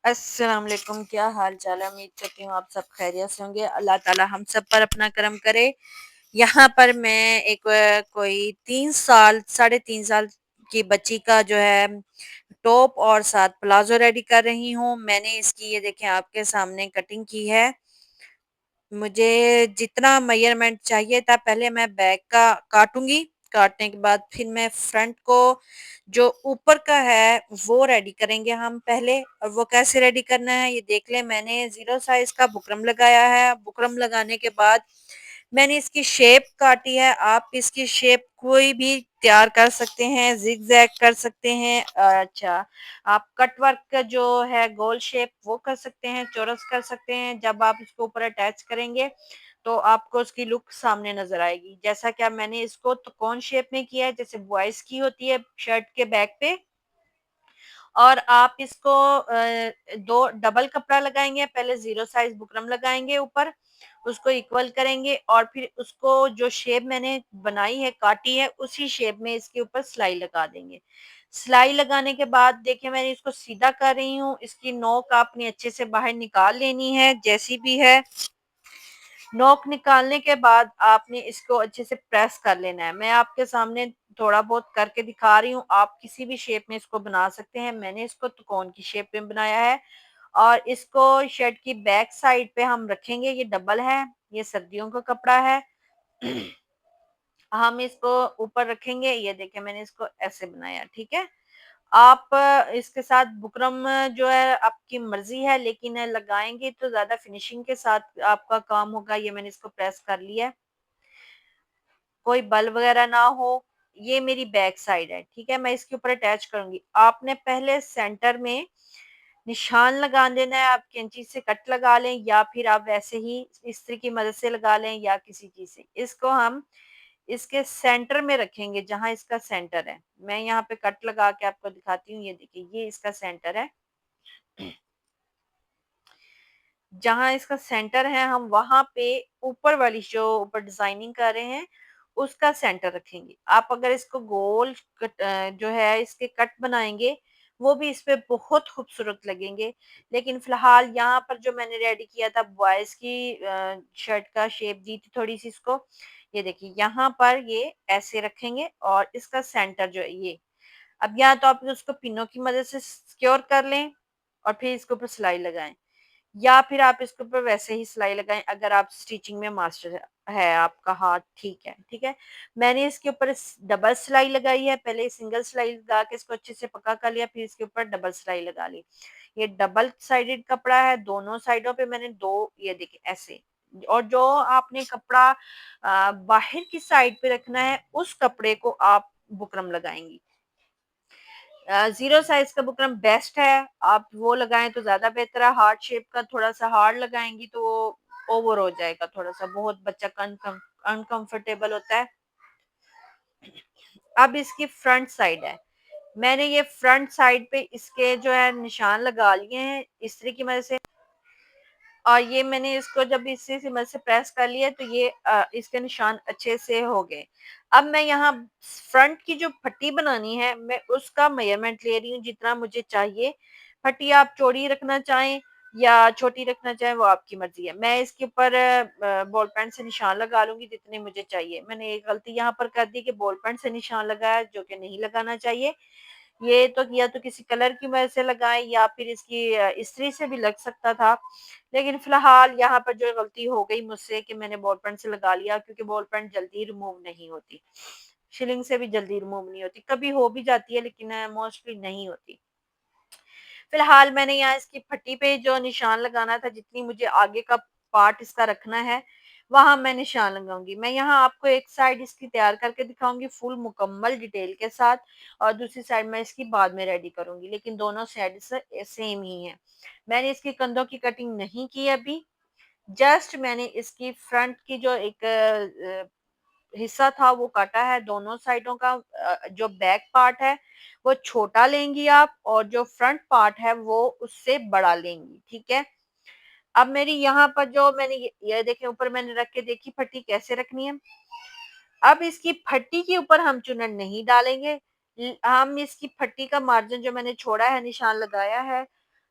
अस्सलाम वालेकुम, क्या हाल चाल है? उम्मीद करती हूँ आप सब खैरियत से होंगे। अल्लाह ताला हम सब पर अपना करम करे। यहाँ पर मैं एक कोई 3 साल, 3.5 साल की बच्ची का जो है टॉप और साथ प्लाजो रेडी कर रही हूँ। मैंने इसकी ये देखें आपके सामने कटिंग की है। मुझे जितना मेजरमेंट चाहिए था पहले मैं बैक का काटूंगी। काटने के बाद फिर मैं फ्रंट को जो ऊपर का है वो रेडी करेंगे हम पहले। और वो कैसे रेडी करना है ये देख लें। मैंने जीरो साइज का बुकरम लगाया है। बुकरम लगाने के बाद मैंने इसकी शेप काटी है। आप इसकी शेप कोई भी तैयार कर सकते हैं, जिग जैग कर सकते हैं। अच्छा, आप कट वर्क का जो है गोल शेप वो कर सकते हैं, चौरस कर सकते हैं। जब आप इसको ऊपर अटैच करेंगे तो आपको उसकी लुक सामने नजर आएगी। जैसा कि अब मैंने इसको त्रिकोण शेप में किया है, जैसे बॉयज की होती है शर्ट के बैक पे। और आप इसको दो डबल कपड़ा लगाएंगे। पहले जीरो साइज बुकरम लगाएंगे ऊपर, उसको इक्वल करेंगे और फिर उसको जो शेप मैंने बनाई है, काटी है, उसी शेप में इसके ऊपर सिलाई लगा देंगे। सिलाई लगाने के बाद देखिए मैंने इसको सीधा कर रही हूँ। इसकी नोक आपने अच्छे से बाहर निकाल लेनी है, जैसी भी है। नोक निकालने के बाद आपने इसको अच्छे से प्रेस कर लेना है। मैं आपके सामने थोड़ा बहुत करके दिखा रही हूँ। आप किसी भी शेप में इसको बना सकते हैं। मैंने इसको त्रिकोण की शेप में बनाया है। और इसको शर्ट की बैक साइड पे हम रखेंगे। ये डबल है, ये सर्दियों का कपड़ा है। हम इसको ऊपर रखेंगे। ये देखिए मैंने इसको ऐसे बनाया, ठीक है। आप इसके साथ बुकरम जो है आपकी मर्जी है, लेकिन लगाएंगे तो ज्यादा फिनिशिंग के साथ आपका काम होगा। ये मैंने इसको प्रेस कर लिया है, कोई बल वगैरह ना हो। ये मेरी बैक साइड है, ठीक है। मैं इसके ऊपर अटैच करूंगी। आपने पहले सेंटर में निशान लगा देना है। आप कैंची से कट लगा लें या फिर आप वैसे ही इस्त्री की मदद से लगा लें या किसी चीज से। इसको हम इसके सेंटर में रखेंगे, जहां इसका सेंटर है। मैं यहाँ पे कट लगा के आपको दिखाती हूँ। ये देखिए, ये इसका सेंटर है। जहां इसका सेंटर है हम वहां पे ऊपर वाली जो ऊपर डिजाइनिंग कर रहे हैं उसका सेंटर रखेंगे। आप अगर इसको गोल कट जो है इसके कट बनाएंगे वो भी इस पे बहुत खूबसूरत लगेंगे। लेकिन फिलहाल यहाँ पर जो मैंने रेडी किया था बॉयज की शर्ट का शेप दी थी थोड़ी सी इसको। ये देखिए यहाँ पर ये ऐसे रखेंगे और इसका सेंटर जो है ये। अब या तो आप उसको पिनों की मदद से सिक्योर कर लें और फिर इसके ऊपर सिलाई लगाएं, या फिर आप इसके ऊपर वैसे ही सिलाई लगाएं अगर आप स्टिचिंग में मास्टर है आपका हाथ, ठीक है, ठीक है। मैंने इसके ऊपर डबल सिलाई लगाई है। पहले सिंगल सिलाई लगा के इसको अच्छे से पक्का कर लिया, फिर इसके ऊपर डबल सिलाई लगा ली। ये डबल साइडेड कपड़ा है, दोनों साइडों पे मैंने दो, ये देखिए ऐसे। और जो आपने कपड़ा बाहर की साइड पे रखना है उस कपड़े को आप बुकरम लगाएंगी। जीरो साइज का बुकरम बेस्ट है, आप वो लगाएं तो ज्यादा बेहतर है। हार्ड शेप का थोड़ा सा हार्ड लगाएंगी तो ओवर हो जाएगा, थोड़ा सा बहुत बच्चा का अनकंफर्टेबल होता है। अब इसकी फ्रंट साइड है। मैंने ये फ्रंट साइड पे इसके जो है निशान लगा लिए हैं इस्त्री की मदद से। और ये मैंने इसको जब इसी से मदद से प्रेस कर लिया तो ये इसके निशान अच्छे से हो गए। अब मैं यहाँ फ्रंट की जो पट्टी बनानी है मैं उसका मेजरमेंट ले रही हूँ जितना मुझे चाहिए। पट्टी आप चौड़ी रखना चाहें या छोटी रखना चाहें वो आपकी मर्जी है। मैं इसके ऊपर बॉल पेन से निशान लगा लूंगी जितने मुझे चाहिए। मैंने एक गलती यहाँ पर कर दी कि बॉल पेन से निशान लगाया, जो कि नहीं लगाना चाहिए। ये तो या तो किसी कलर की वजह से लगाएं या फिर इसकी इस्त्री से भी लग सकता था। लेकिन फिलहाल यहाँ पर जो गलती हो गई मुझसे कि मैंने बॉल पेन से लगा लिया, क्योंकि बॉल पेन जल्दी रिमूव नहीं होती, शिलिंग से भी जल्दी रिमूव नहीं होती। कभी हो भी जाती है लेकिन मोस्टली नहीं होती। फिलहाल मैंने यहाँ इसकी फट्टी पे जो निशान लगाना था, जितनी मुझे आगे का पार्ट इसका रखना है वहां मैं निशान लगाऊंगी। मैं यहाँ आपको एक साइड इसकी तैयार करके दिखाऊंगी फुल मुकम्मल डिटेल के साथ, और दूसरी साइड मैं इसकी बाद में रेडी करूंगी। लेकिन दोनों साइड से सेम ही है। मैंने इसकी कंधों की कटिंग नहीं की अभी। जस्ट मैंने इसकी फ्रंट की जो एक हिस्सा था वो काटा है। दोनों साइडों का जो बैक पार्ट है वो छोटा लेंगी आप, और जो फ्रंट पार्ट है वो उससे बड़ा लेंगी, ठीक है। अब मेरी यहाँ पर जो मैंने ये देखे ऊपर मैंने रख के देखी फट्टी कैसे रखनी है। अब इसकी फट्टी के ऊपर हम चुनट नहीं डालेंगे। हम इसकी फट्टी का मार्जिन जो मैंने छोड़ा है, निशान लगाया है,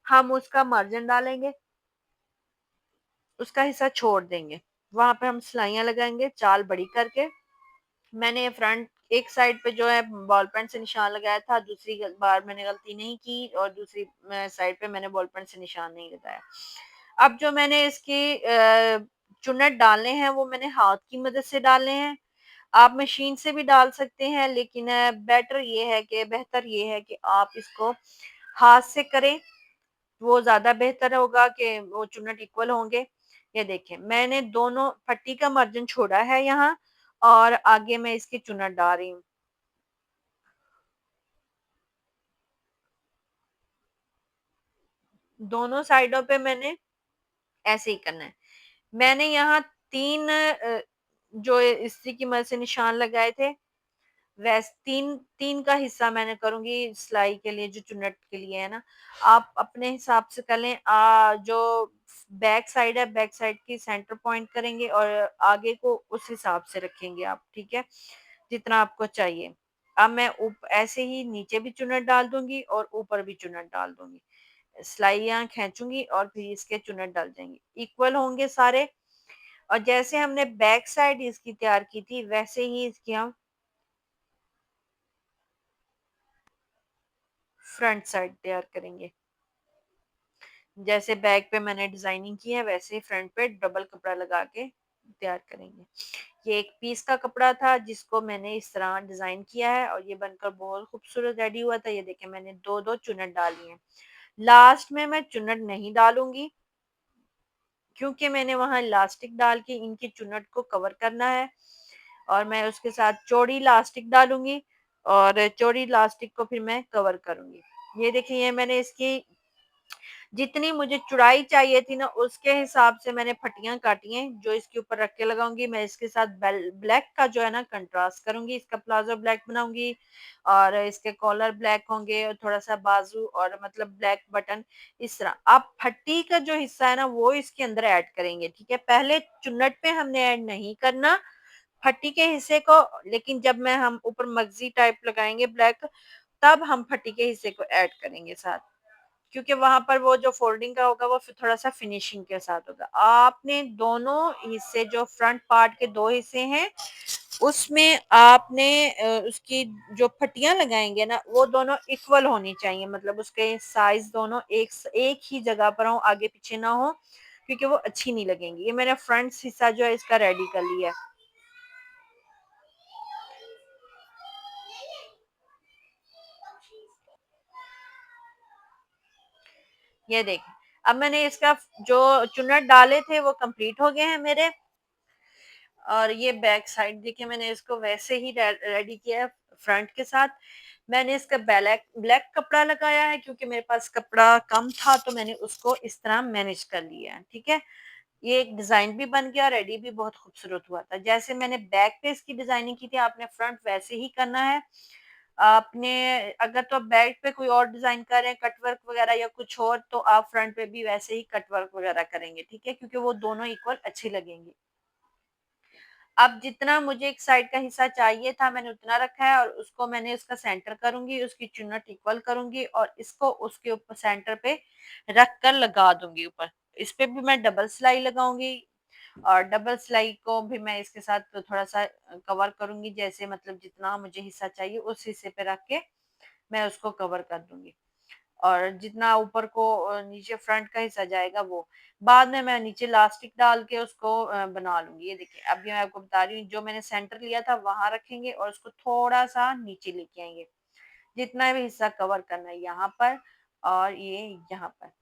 हम उसका मार्जिन डालेंगे, उसका हिस्सा छोड़ देंगे। वहां पे हम सिलाइयां लगाएंगे चाल बड़ी करके। मैंने फ्रंट एक साइड पे जो है बॉल पेन से निशान लगाया था, दूसरी बार मैंने गलती नहीं की और दूसरी साइड पे मैंने बॉल पेन से निशान नहीं लगाया। अब जो मैंने इसकी चुन्नट डालने हैं वो मैंने हाथ की मदद से डालने हैं। आप मशीन से भी डाल सकते हैं, लेकिन बेहतर ये है कि आप इसको हाथ से करें, वो ज़्यादा बेहतर होगा कि वो चुन्नट इक्वल होंगे। ये देखें मैंने दोनों पट्टी का मार्जिन छोड़ा है यहाँ, और आगे मैं इसकी चुन्नट डाल रही हूँ। दोनों साइडों पे मैंने ऐसे ही करना है। मैंने यहाँ 3 जो इस्त्री की मदद से निशान लगाए थे, वैस 3 का हिस्सा मैंने करूँगी सिलाई के लिए, जो चुन्नट के लिए है ना। आप अपने हिसाब से कर लें। जो बैक साइड है, बैक साइड की सेंटर पॉइंट करेंगे और आगे को उस हिसाब से रखेंगे आप, ठीक है? जितना आपको चाहिए। अब मैं ऊप ऐसे ही नीचे भी चुन्नट डाल दूँगी और ऊपर भी चुन्नट डाल दूँगी। सिलाइयाँ खींचूँगी और फिर इसके चुन्नट डल जाएँगी। इक्वल होंगे सारे, और जैसे हमने बैक साइड इसकी तैयार की थी, वैसे ही इसकी हम फ्रंट साइड तैयार करेंगे। जैसे बैक पे मैंने डिजाइनिंग की है, वैसे ही फ्रंट पे डबल कपड़ा लगा के तैयार करेंगे। ये एक पीस का कपड़ा था जिसको मैंने इस तरह डिजाइन किया है, और ये बनकर बहुत खूबसूरत रेडी हुआ था। ये देखें मैंने दो दो चुन्नट डाली हैं। लास्ट में मैं चुन्नट नहीं डालूंगी, क्योंकि मैंने वहां इलास्टिक डाल के इनकी चुन्नट को कवर करना है, और मैं उसके साथ चौड़ी इलास्टिक डालूंगी, और चौड़ी इलास्टिक को फिर मैं कवर करूंगी। ये देखिए, ये मैंने इसकी जितनी मुझे चौड़ाई चाहिए थी ना, उसके हिसाब से मैंने फटियां काटी हैं, जो इसके ऊपर रख के लगाऊंगी। मैं इसके साथ ब्लैक का जो है ना कंट्रास्ट करूंगी, इसका प्लाजो ब्लैक बनाऊंगी, और इसके कॉलर ब्लैक होंगे, और थोड़ा सा बाजू और मतलब ब्लैक बटन। इस तरह आप फट्टी का जो हिस्सा है ना वो इसके अंदर ऐड करेंगे, ठीक है? पहले चुन्नट पे हमने ऐड नहीं करना फट्टी के हिस्से को, लेकिन जब मैं हम ऊपर मगजी टाइप लगाएंगे ब्लैक, तब हम फट्टी के हिस्से को ऐड करेंगे साथ, क्योंकि वहां पर वो जो फोल्डिंग का होगा वो फिर थोड़ा सा फिनिशिंग के साथ होगा। आपने दोनों हिस्से, जो फ्रंट पार्ट के दो हिस्से हैं, उसमें आपने उसकी जो फटियां लगाएंगे ना, वो दोनों इक्वल होनी चाहिए, मतलब उसके साइज दोनों एक ही जगह पर हो, आगे पीछे ना हो, क्योंकि वो अच्छी नहीं लगेंगी। ये मैंने फ्रंट हिस्सा जो है इसका रेडी कर लिया है। ये देखें, अब मैंने इसका जो चुन्नट डाले थे वो कंप्लीट हो गए हैं मेरे, और ये बैक साइड देखिए मैंने इसको वैसे ही रेडी किया है फ्रंट के साथ। मैंने इसका ब्लैक ब्लैक कपड़ा लगाया है, क्योंकि मेरे पास कपड़ा कम था, तो मैंने उसको इस तरह मैनेज कर लिया है, ठीक है? ये एक डिजाइन भी बन गया, रेडी भी बहुत खूबसूरत हुआ था। जैसे मैंने बैक पे इसकी डिजाइनिंग की थी, आपने फ्रंट वैसे ही करना है। आपने अगर तो आप बैक पे कोई और डिजाइन कर रहे हैं, कटवर्क वगैरह या कुछ और, तो आप फ्रंट पे भी वैसे ही कटवर्क वगैरह करेंगे, ठीक है? क्योंकि वो दोनों इक्वल अच्छी लगेंगी। अब जितना मुझे एक साइड का हिस्सा चाहिए था, मैंने उतना रखा है, और उसको मैंने उसका सेंटर करूंगी, उसकी चुन्नट इक्वल करूंगी, और इसको उसके ऊपर सेंटर पे रख कर लगा दूंगी ऊपर। इस पे भी मैं डबल सिलाई लगाऊंगी, और डबल सिलाई को भी मैं इसके साथ तो थोड़ा सा कवर करूंगी, जैसे मतलब जितना मुझे हिस्सा चाहिए उस हिस्से पे रख के मैं उसको कवर कर दूंगी। और जितना ऊपर को नीचे फ्रंट का हिस्सा जाएगा वो बाद में मैं नीचे लास्टिक डाल के उसको बना लूंगी। ये देखिए, अब ये मैं आपको बता रही हूँ, जो मैंने सेंटर लिया था वहां रखेंगे, और उसको थोड़ा सा नीचे लेके आएंगे, जितना भी हिस्सा कवर करना है यहाँ पर, और ये यहाँ पर,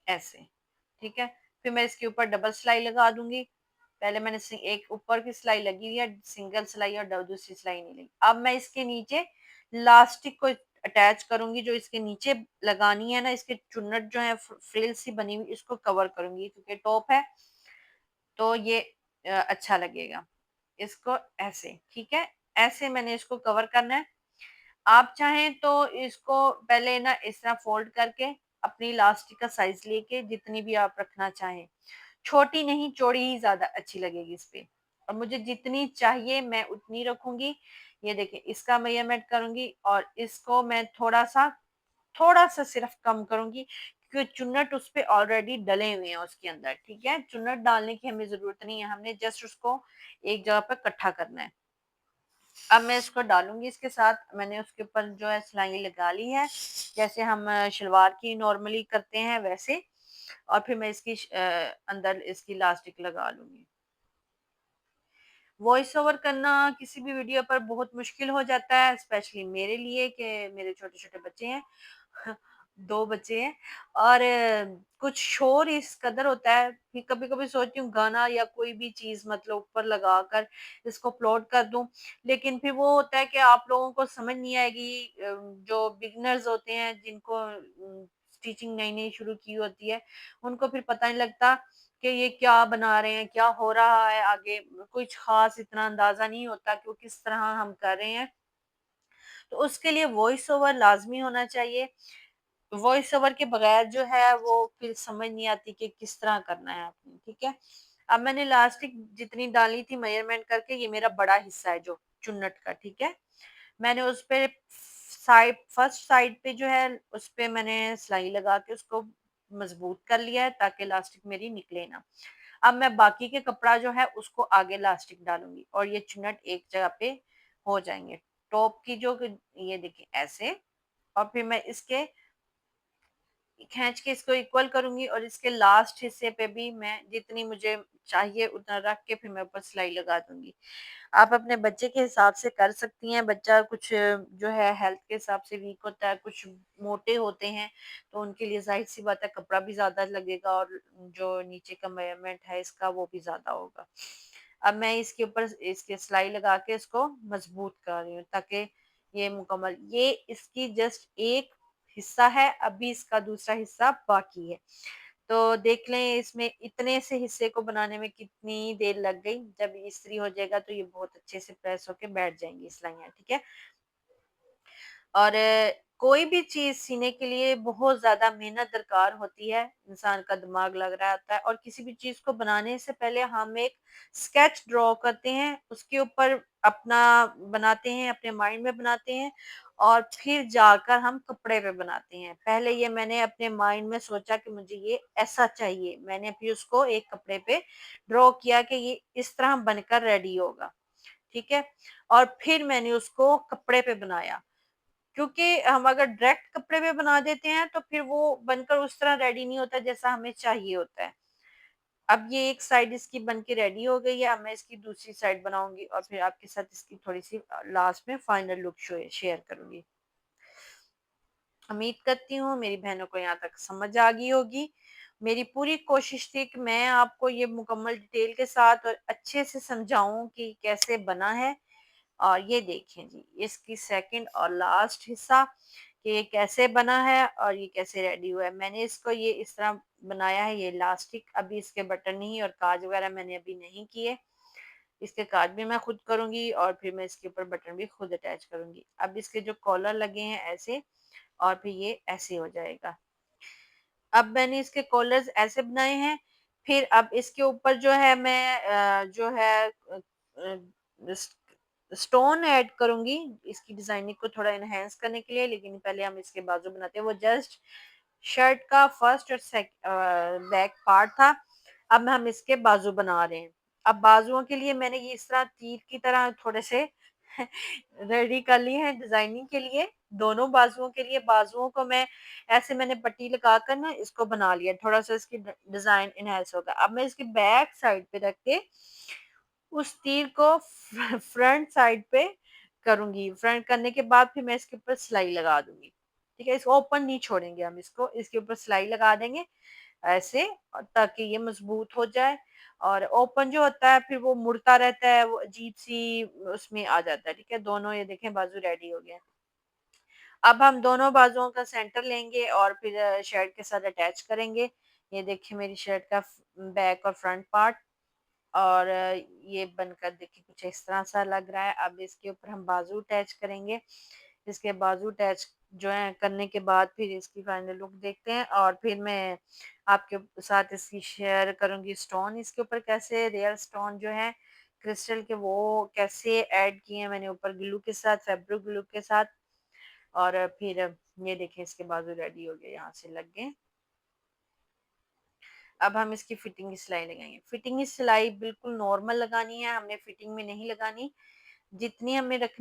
ऐसे, ठीक है? फिर मैं इसके ऊपर डबल सिलाई लगा दूंगी। पहले मैंने एक ऊपर की सिलाई लगी हुई है, सिंगल सिलाई, और दूसरी सिलाई नहीं लगी। अब मैं इसके नीचे लास्टिक को अटैच करूंगी, जो इसके नीचे लगानी है ना, इसके चुन्नट जो है फ्रिल सी बनी हुई, इसको कवर करूंगी, क्योंकि टॉप है तो ये अच्छा लगेगा। इसको ऐसे, ठीक है? ऐसे मैंने इसको कवर करना है। आप चाहें तो इसको पहले ना इस तरह फोल्ड करके अपनी इलास्टिक का साइज लेके जितनी भी आप रखना चाहें, छोटी नहीं चौड़ी ही ज्यादा अच्छी लगेगी इस पे, और मुझे जितनी चाहिए मैं उतनी रखूंगी। ये देखिए, इसका मेजरमेंट करूंगी, और इसको मैं थोड़ा सा थोड़ा-सा सिर्फ कम करूँगी क्योंकि चुन्नट उस पे ऑलरेडी डले हुए हैं उसके अंदर, ठीक है? चुन्नट डालने की हमें ज़रूरत नहीं है, हमने जस्ट उसको एक जगह पे इकट्ठा करना है। अब मैं इसको डालूँगी इसके साथ, मैंने उसके ऊपर जो है सिलाई लगा ली है, जैसे हम शलवार की नॉर्मली करते हैं वैसे, और फिर मैं इसकी अंदर इसकी इलास्टिक लगा लूँगी। वॉइस ओवर करना किसी भी वीडियो पर बहुत मुश्किल हो जाता है, स्पेशली मेरे लिए कि मेरे छोटे-छोटे बच्चे हैं। 2 बच्चे हैं और कुछ शोर इस कदर होता है कि कभी-कभी सोचती हूँ गाना या कोई भी चीज़ मतलब ऊपर लगाकर इसको अपलोड कर दूँ। लेकिन फिर वो होता है कि आप लोगों को समझ नहीं आएगी, जो बिगिनर्स होते हैं जिनको स्टिचिंग नई-नई शुरू की होती है, उनको फिर पता नहीं लगता कि ये क्या बना रहे हैं, क्या हो रहा है आगे, कुछ ख़ास इतना अंदाज़ा नहीं होता कि वो किस तरह हम कर रहे हैं। तो उसके लिए वॉइस ओवर लाज़मी होना चाहिए। वॉइस ओवर के बगैर जो है वो फिर समझ नहीं आती कि किस तरह करना है आपने, ठीक है? अब मैंने इलास्टिक जितनी डाली थी मेज़रमेंट करके, ये मेरा बड़ा हिस्सा है जो चुन्नट का, ठीक है? मैंने उस पे साइड फर्स्ट साइड पे जो है उस पे मैंने सिलाई लगा के उसको मजबूत कर लिया है ताकि इलास्टिक मेरी निकले ना। अब मैं बाकी के कपड़ा जो है उसको आगे इलास्टिक डालूंगी और ये चुन्नट एक जगह पे हो जाएंगे। टॉप की जो ये देखिए ऐसे, और फिर मैं इसके खींच के इसको इक्वल करूँगी और इसके लास्ट हिस्से पे भी मैं जितनी मुझे चाहिए उतना रख के फिर मैं ऊपर सिलाई लगा दूँगी। आप अपने बच्चे के हिसाब से कर सकती हैं, बच्चा कुछ जो है हेल्थ के हिसाब से वीक होता है, कुछ मोटे होते हैं, तो उनके लिए ज़ाहिर-सी बात है कपड़ा भी ज़्यादा लगेगा और जो नीचे का मेज़रमेंट है इसका वो भी ज़्यादा होगा। अब मैं इसके ऊपर इसकी सिलाई लगा के इसको मजबूत कर रही हूँ ताकि ये मुकम्मल, ये इसकी जस्ट एक हिस्सा है, अभी इसका दूसरा हिस्सा बाकी है। तो देख लें इसमें इतने से हिस्से को बनाने में कितनी देर लग गई। जब ये इस्त्री हो जाएगा तो ये बहुत अच्छे से प्रेस होके बैठ जाएँगी सिलाइयाँ, ठीक है? और कोई भी चीज़ सीने के लिए बहुत ज़्यादा मेहनत दरकार होती है, इंसान का दिमाग लग रहा होता है और किसी भी चीज़ को बनाने से पहले हम एक स्केच ड्रॉ करते हैं, उसके ऊपर अपना बनाते हैं, अपने माइंड में बनाते हैं और फिर जाकर हम कपड़े पे बनाते हैं। पहले ये मैंने अपने माइंड में सोचा कि मुझे ये ऐसा चाहिए, मैंने फिर उसको एक कपड़े पे ड्रॉ किया कि ये इस तरह बनकर रेडी होगा, ठीक है? और फिर मैंने उसको कपड़े पे बनाया। क्योंकि हम अगर डायरेक्ट कपड़े पे बना देते हैं तो फिर वो बनकर उस तरह रेडी नहीं होता जैसा हमें चाहिए होता है। अब ये एक साइड इसकी बन के रेडी हो गई है, अब मैं इसकी दूसरी साइड बनाऊँगी और फिर आपके साथ इसकी थोड़ी-सी लास्ट में फाइनल लुक शेयर करूँगी। उम्मीद करती हूँ मेरी बहनों को यहाँ तक समझ आ गई होगी। मेरी पूरी कोशिश थी कि मैं आपको ये मुकम्मल डिटेल के साथ और अच्छे से समझाऊँ कि कैसे बना है। और ये देखिए जी, इसकी सेकंड और लास्ट हिस्सा कि ये कैसे बना है और ये कैसे रेडी हुआ है। मैंने इसको ये इस तरह बनाया है, ये इलास्टिक, अभी इसके बटन नहीं और काज वगैरह मैंने अभी नहीं किए। इसके काज भी मैं खुद करूँगी और फिर मैं इसके ऊपर बटन भी खुद अटैच करूँगी। अब इसके जो कॉलर लगे हैं ऐसे, और फिर ये ऐसे हो जाएगा। अब मैंने इसके कॉलर्स ऐसे बनाए हैं, फिर अब इसके ऊपर जो है मैं जो है स स्टोन ऐड करूँगी, इसकी डिज़ाइनिंग को थोड़ा एनहांस करने के लिए, लेकिन पहले हम इसके बाजू बनाते हैं। वो जस्ट शर्ट का फर्स्ट और बैक पार्ट था, अब हम इसके बाजू बना रहे हैं। अब बाजुओं के लिए मैंने ये इस तरह तीर की तरह थोड़े से रेडी कर लिए हैं डिज़ाइनिंग के लिए, दोनों बाजुओं के लिए। बाजुओं को मैं ऐसे मैंने पट्टी लगाकर ना इसको बना लिया, थोड़ा-सा इसकी डिज़ाइन एनहांस होगा। अब मैं इसकी बैक साइड पे रख के उस तीर को फ्रंट साइड पे करूँगी। फ्रंट करने के बाद फिर मैं इसके ऊपर सिलाई लगा दूँगी। ठीक है? इसको ओपन नहीं छोड़ेंगे हम इसको, इसके ऊपर सिलाई लगा देंगे ऐसे, और ताकि ये मज़बूत हो जाए। और ओपन जो होता है फिर वो मुड़ता रहता है, वो अजीब-सी उसमें आ जाता है। ठीक है? दोनों ये देखें बाजू रेडी हो गए हैं। अब हम दोनों बाजुओं का सेंटर लेंगे और फिर शर्ट के साथ अटैच करेंगे। ये देखिए मेरी शर्ट का बैक और फ्रंट पार्ट, और ये बनकर देखिए कुछ इस तरह सा लग रहा है। अब इसके ऊपर हम बाजू अटैच करेंगे। इसके बाजू अटैच जो है करने के बाद फिर इसकी फाइनल लुक देखते हैं, और फिर मैं आपके साथ इसकी शेयर करूंगी स्टोन इसके ऊपर कैसे, रियल स्टोन जो है क्रिस्टल के, वो कैसे ऐड किए हैं मैंने ऊपर ग्लू के साथ, फैब्रिक ग्लू के साथ। और फिर ये देखें इसके बाजू रेडी हो गए, यहाँ से लग गए। अब हम इसकी फिटिंग की सिलाई लगाएंगे। फिटिंग की सिलाई बिल्कुल नॉर्मल लगानी है, हमने फिटिंग में नहीं लगानी। जितनी हमें रखनी